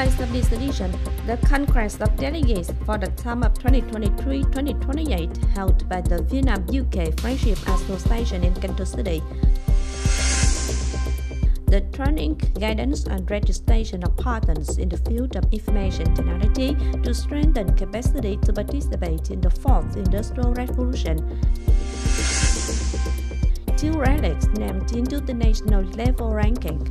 highlights of this edition: the Congress of Delegates for the term of 2023-2028 held by the Vietnam-UK Friendship Association in Cần Thơ City. The training, guidance and registration of partners in the field of information technology to strengthen capacity to participate in the fourth industrial revolution. 2 relics named into the national level ranking.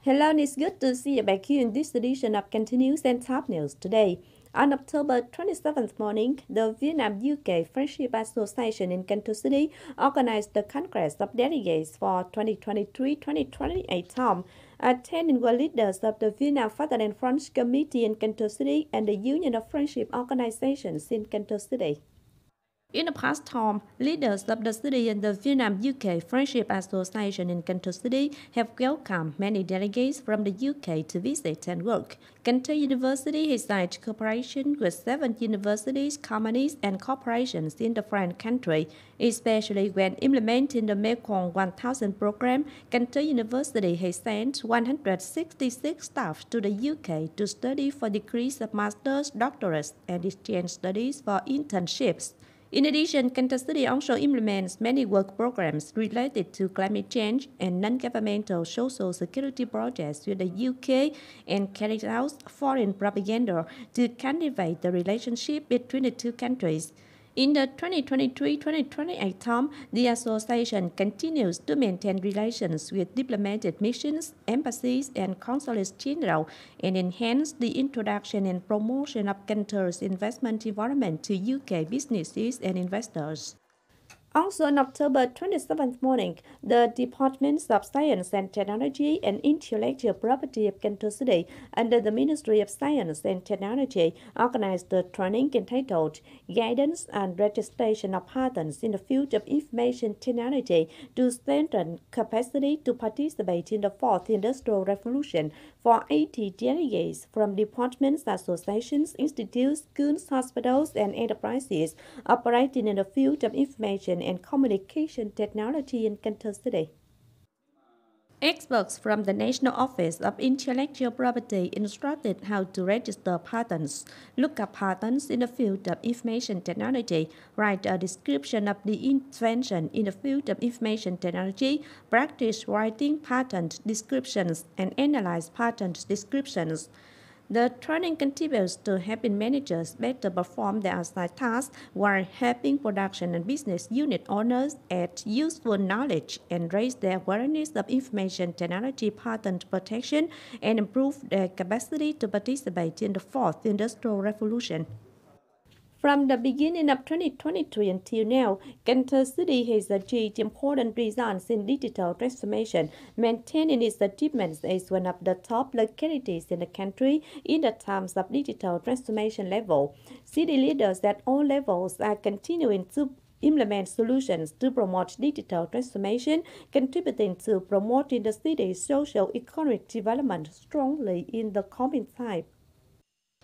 Hello, and it's good to see you back here in this edition of Continuous and Top News today. On October 27th morning, the Vietnam-UK Friendship Association in Cần Thơ City organized the Congress of Delegates for 2023-2028 term. Attending were leaders of the Vietnam Fatherland Front Committee in Cần Thơ City and the Union of Friendship Organizations in Cần Thơ City. In the past term, leaders of the city and the Vietnam-UK Friendship Association in Cần Thơ City have welcomed many delegates from the UK to visit and work. Cần Thơ University has signed cooperation with 7 universities, companies and corporations in the French country, especially when implementing the Mekong 1000 program. Cần Thơ University has sent 166 staff to the UK to study for degrees of master's, doctorates and exchange studies for internships. In addition, Cần Thơ City also implements many work programs related to climate change and non-governmental social security projects with the UK and carries out foreign propaganda to cultivate the relationship between the two countries. In the 2023-2028 term, the association continues to maintain relations with diplomatic missions, embassies, and consulates general, and enhance the introduction and promotion of Cần Thö's investment environment to UK businesses and investors. Also on October 27th morning, the Departments of Science and Technology and Intellectual Property of Cần Thơ City, under the Ministry of Science and Technology, organized the training entitled Guidance and Registration of Patents in the Field of Information Technology to strengthen capacity to participate in the fourth industrial revolution for 80 delegates from departments, associations, institutes, schools, hospitals, and enterprises operating in the field of information and communication technology in Cần Thơ City. Experts from the National Office of Intellectual Property instructed how to register patents, look up patents in the field of information technology, write a description of the invention in the field of information technology, practice writing patent descriptions, and analyze patent descriptions. The training contributes to helping managers better perform their assigned tasks while helping production and business unit owners add useful knowledge and raise their awareness of information technology patent protection and improve their capacity to participate in the fourth industrial revolution. From the beginning of 2023 until now, Cần Thơ City has achieved important results in digital transformation, maintaining its achievements as one of the top localities in the country in the terms of digital transformation level. City leaders at all levels are continuing to implement solutions to promote digital transformation, contributing to promoting the city's socio-economic development strongly in the coming time.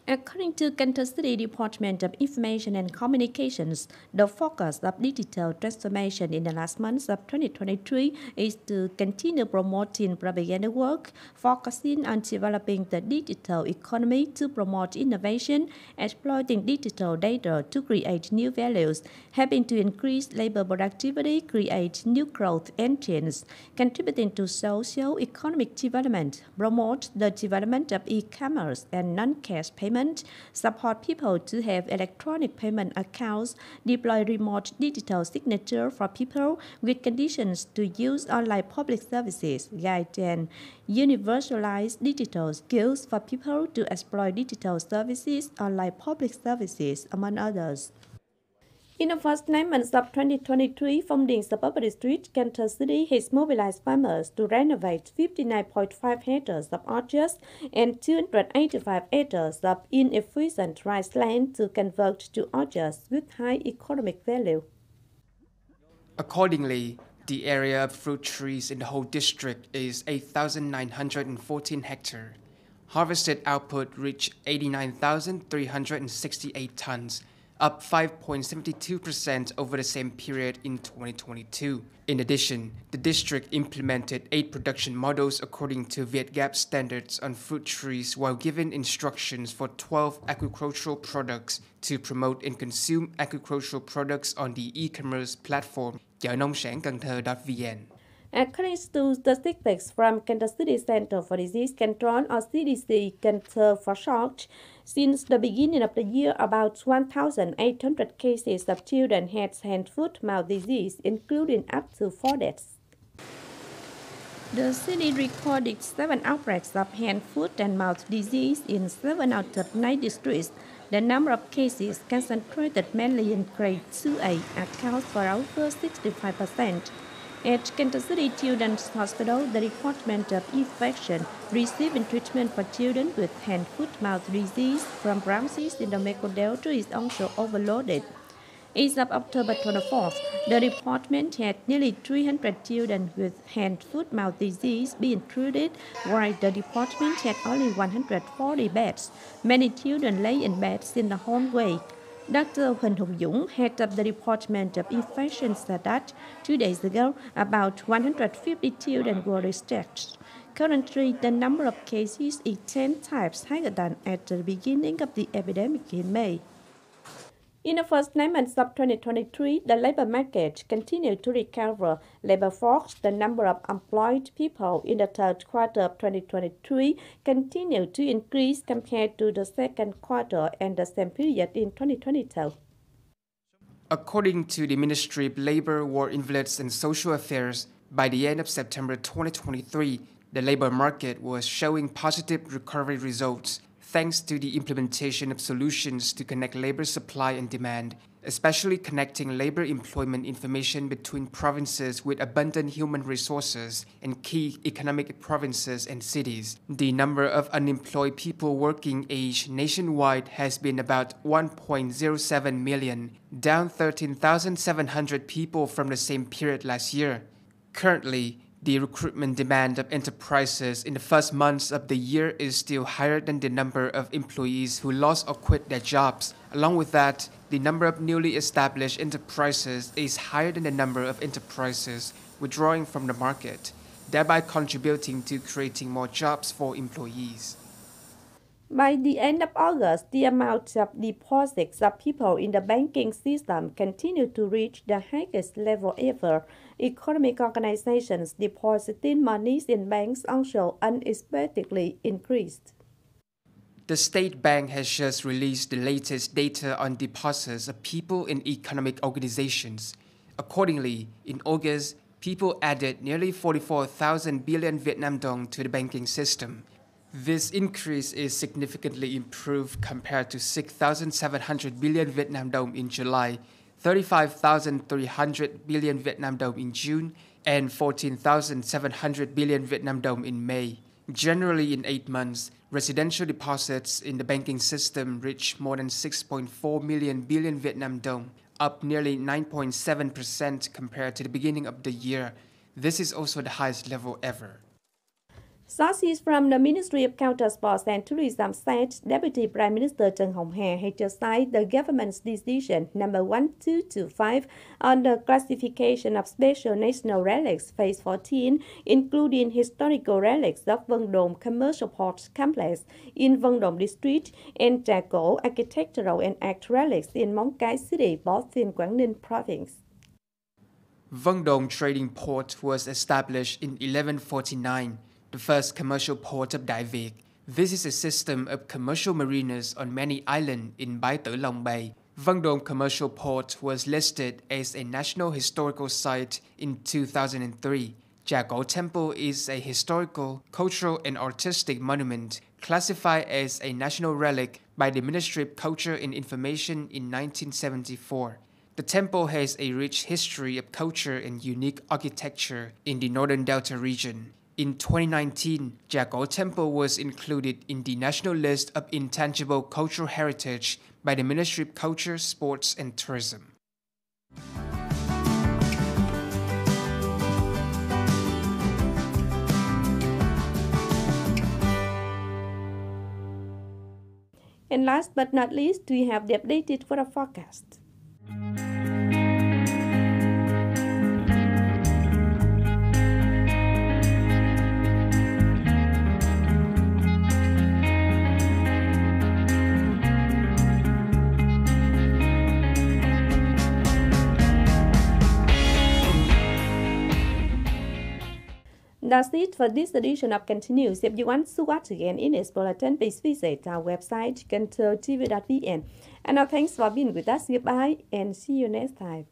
According to Cần Thơ City Department of Information and Communications, the focus of digital transformation in the last months of 2023 is to continue promoting propaganda work, focusing on developing the digital economy to promote innovation, exploiting digital data to create new values, helping to increase labor productivity, create new growth engines, contributing to socio-economic development, promote the development of e-commerce and non-cash payment, support people to have electronic payment accounts, deploy remote digital signature for people with conditions to use online public services, guide and universalize digital skills for people to exploit digital services, online public services, among others. In the first 9 months of 2023, funding the public street, Cần Thơ City has mobilized farmers to renovate 59.5 hectares of orchards and 285 acres of inefficient rice land to convert to orchards with high economic value. Accordingly, the area of fruit trees in the whole district is 8,914 hectares. Harvested output reached 89,368 tons, up 5.72% over the same period in 2022. In addition, the district implemented 8 production models according to Vietgap standards on fruit trees while giving instructions for 12 agricultural products to promote and consume agricultural products on the e-commerce platform chợ nông sản Cần Thơ.vn. According to statistics from Cần Thơ City Center for Disease Control, or CDC, Cần Thơ for short, since the beginning of the year, about 1,800 cases of children had hand-foot-mouth disease, including up to 4 deaths. The city recorded 7 outbreaks of hand, foot, and mouth disease in 7 out of 9 districts. The number of cases concentrated mainly in grade 2A accounts for over 65%. At Cần Thơ City Children's Hospital, the Department of Infection receiving treatment for children with hand-foot-mouth disease from branches in the medical delta is also overloaded. As of October 24th, the department had nearly 300 children with hand-foot-mouth disease being treated, while the department had only 140 beds. Many children lay in beds in the hallway. Dr. Hình, head of the Department of Infection, said that 2 days ago, about 150 children were discharged. Currently, the number of cases is 10 times higher than at the beginning of the epidemic in May. In the first 9 months of 2023, the labor market continued to recover. Labor force, the number of employed people in the third quarter of 2023, continued to increase compared to the second quarter and the same period in 2022. According to the Ministry of Labor, War, Invalids and Social Affairs, by the end of September 2023, the labor market was showing positive recovery results, thanks to the implementation of solutions to connect labor supply and demand, especially connecting labor employment information between provinces with abundant human resources and key economic provinces and cities. The number of unemployed people working age nationwide has been about 1.07 million, down 13,700 people from the same period last year. Currently, the recruitment demand of enterprises in the first months of the year is still higher than the number of employees who lost or quit their jobs. Along with that, the number of newly established enterprises is higher than the number of enterprises withdrawing from the market, thereby contributing to creating more jobs for employees. By the end of August, the amount of deposits of people in the banking system continued to reach the highest level ever. Economic organizations depositing monies in banks also unexpectedly increased. The State Bank has just released the latest data on deposits of people in economic organizations. Accordingly, in August, people added nearly 44,000 billion Vietnam dong to the banking system. This increase is significantly improved compared to 6,700 billion Vietnam dong in July, 35,300 billion Vietnam dong in June, and 14,700 billion Vietnam dong in May. Generally, in 8 months, residential deposits in the banking system reached more than 6.4 million billion Vietnam dong, up nearly 9.7% compared to the beginning of the year. This is also the highest level ever. Sources from the Ministry of Culture, Sports and Tourism said Deputy Prime Minister Trần Hồng Hà had just signed the government's decision number 1225 on the classification of special national relics phase 14, including historical relics of Vân Đồn Commercial Port Complex in Vân Đồn District and Trà Cổ architectural and art relics in Móng Cái City, both in Quảng Ninh Province. Vân Đồn Trading Port was established in 1149. The first commercial port of Đại Việt. This is a system of commercial marinas on many islands in Bái Tử Long Bay. Vân Đồn Commercial Port was listed as a National Historical Site in 2003. Trà Cổ Temple is a historical, cultural and artistic monument classified as a national relic by the Ministry of Culture and Information in 1974. The temple has a rich history of culture and unique architecture in the Northern Delta region. In 2019, Trà Cổ Temple was included in the National List of Intangible Cultural Heritage by the Ministry of Culture, Sports and Tourism. And last but not least, we have the updated weather forecast. That's it for this edition of Continuous. If you want to watch again in its bulletin, please visit our website, Cần Thơ TV.vn. And now thanks for being with us. Goodbye and see you next time.